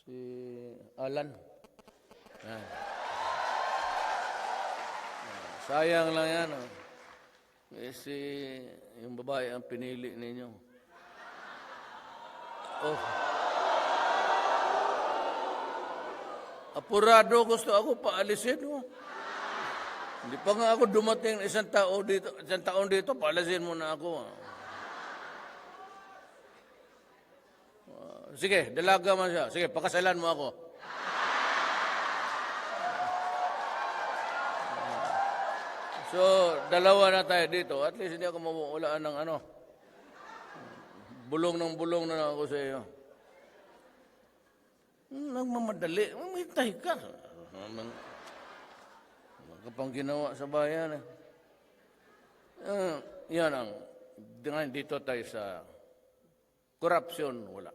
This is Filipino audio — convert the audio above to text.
Si Alan. Yan. Sayang lang yan. Oh. Yung babae ang pinili ninyo. Oh. Apurado gusto ako paalisin. Oh. Hindi pa nga ako dumating isang taon dito, paalisin mo na ako. Sige, dalaga man siya. Sige, pakasalan mo ako. So, dalawa na tayo dito. At least hindi ako mamuulaan ng ano. Bulong na lang ako sa iyo. Nagmamadali. Mamintay ka. Magkapang ginawa sa bayan. Yan ang, dito tayo sa corruption, wala.